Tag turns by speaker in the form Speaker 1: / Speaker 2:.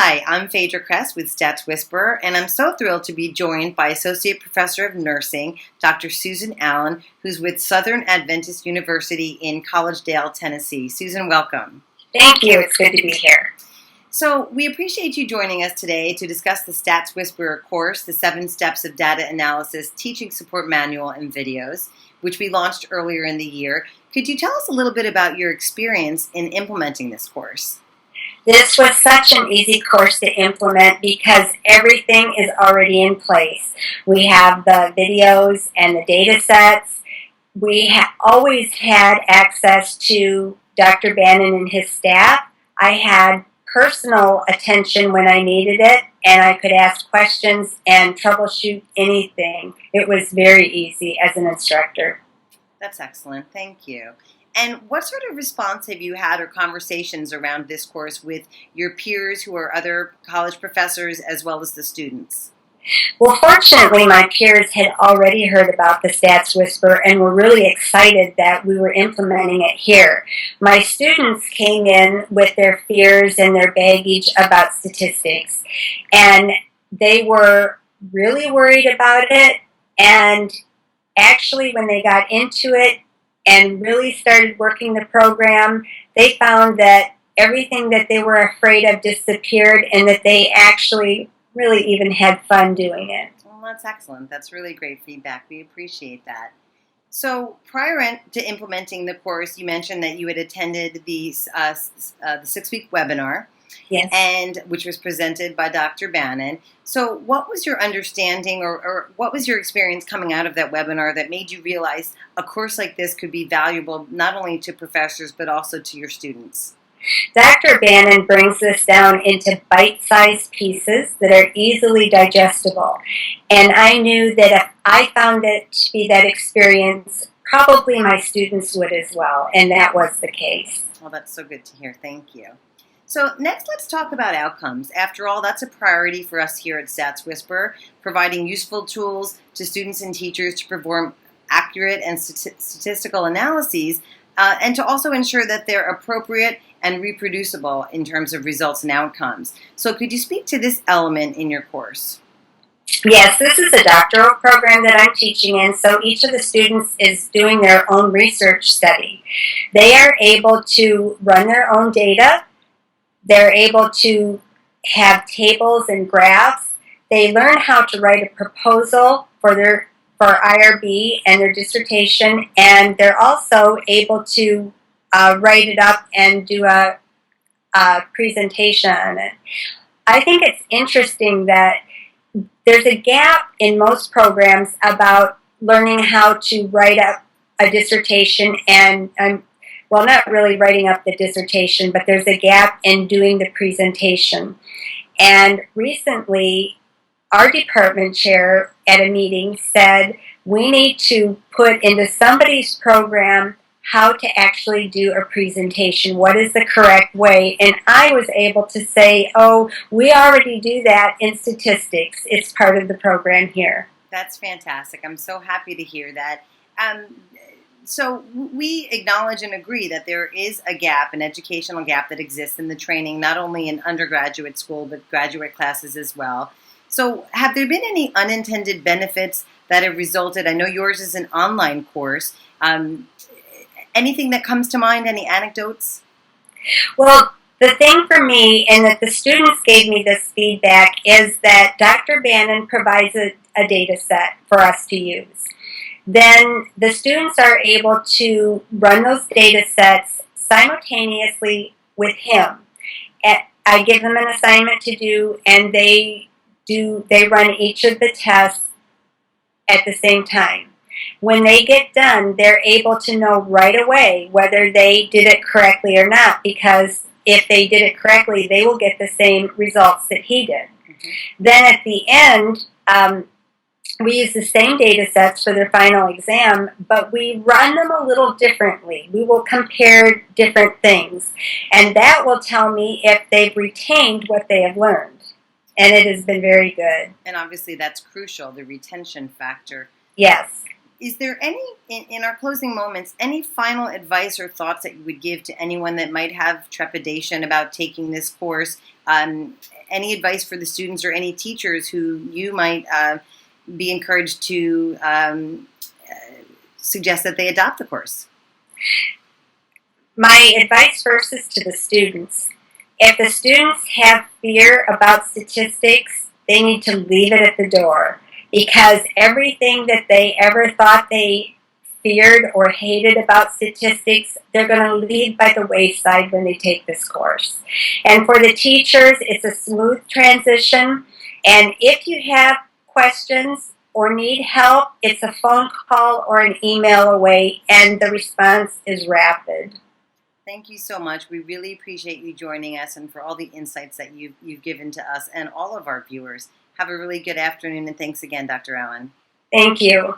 Speaker 1: Hi, I'm Phaedra Kress with StatsWhisperer, and I'm so thrilled to be joined by Associate Professor of Nursing, Dr. Susan Allen, who's with Southern Adventist University in Collegedale, Tennessee. Susan, welcome.
Speaker 2: Thank you. It's good to be here.
Speaker 1: So we appreciate you joining us today to discuss the StatsWhisperer course, the 7 Steps of Data Analysis Teaching Support Manual and Videos, which we launched earlier in the year. Could you tell us a little bit about your experience in implementing this course?
Speaker 2: This was such an easy course to implement because everything is already in place. We have the videos and the data sets. We always had access to Dr. Bannon and his staff. I had personal attention when I needed it, and I could ask questions and troubleshoot anything. It was very easy as an instructor.
Speaker 1: That's excellent. Thank you. And what sort of response have you had or conversations around this course with your peers who are other college professors as well as the students?
Speaker 2: Well, fortunately, my peers had already heard about the StatsWhisperer and were really excited that we were implementing it here. My students came in with their fears and their baggage about statistics, and they were really worried about it, and actually when they got into it and really started working the program, they found that everything that they were afraid of disappeared and that they actually really even had fun doing it.
Speaker 1: Well, that's excellent. That's really great feedback. We appreciate that. So prior to implementing the course, you mentioned that you had attended the 6-week webinar.
Speaker 2: Yes.
Speaker 1: And which was presented by Dr. Bannon. So what was your understanding or what was your experience coming out of that webinar that made you realize a course like this could be valuable not only to professors but also to your students?
Speaker 2: Dr. Bannon brings this down into bite-sized pieces that are easily digestible. And I knew that if I found it to be that experience, probably my students would as well. And that was the case.
Speaker 1: Well, that's so good to hear. Thank you. So next, let's talk about outcomes. After all, that's a priority for us here at StatsWhisperer, providing useful tools to students and teachers to perform accurate and statistical analyses, and to also ensure that they're appropriate and reproducible in terms of results and outcomes. So could you speak to this element in your course?
Speaker 2: Yes, this is a doctoral program that I'm teaching in, so each of the students is doing their own research study. They are able to run their own data. They're able to have tables and graphs. They learn how to write a proposal for IRB and their dissertation, and they're also able to write it up and do a presentation on it. I think it's interesting that there's a gap in most programs about learning how to write up a dissertation and well, not really writing up the dissertation, but there's a gap in doing the presentation. And recently, our department chair at a meeting said, we need to put into somebody's program how to actually do a presentation. What is the correct way? And I was able to say, oh, we already do that in statistics. It's part of the program here.
Speaker 1: That's fantastic. I'm so happy to hear that. So we acknowledge and agree that there is a gap, an educational gap that exists in the training, not only in undergraduate school, but graduate classes as well. So have there been any unintended benefits that have resulted? I know yours is an online course. Anything that comes to mind, any anecdotes?
Speaker 2: Well, the thing for me, and that the students gave me this feedback, is that Dr. Bannon provides a data set for us to use. Then the students are able to run those data sets simultaneously with him. I give them an assignment to do, and they run each of the tests at the same time. When they get done, they're able to know right away whether they did it correctly or not, because if they did it correctly, they will get the same results that he did. Mm-hmm. Then at the end, we use the same data sets for their final exam, but we run them a little differently. We will compare different things, and that will tell me if they've retained what they have learned, and it has been very good.
Speaker 1: And obviously that's crucial, the retention factor.
Speaker 2: Yes.
Speaker 1: Is there any, in our closing moments, any final advice or thoughts that you would give to anyone that might have trepidation about taking this course? Any advice for the students or any teachers who you might be encouraged to suggest that they adopt the course?
Speaker 2: My advice first is to the students. If the students have fear about statistics, they need to leave it at the door, because everything that they ever thought they feared or hated about statistics, they're going to leave by the wayside when they take this course. And for the teachers, it's a smooth transition. And if you have questions or need help, it's a phone call or an email away, and the response is rapid.
Speaker 1: Thank you so much. We really appreciate you joining us and for all the insights that you've given to us and all of our viewers. Have a really good afternoon, and thanks again, Dr. Allen.
Speaker 2: Thank you.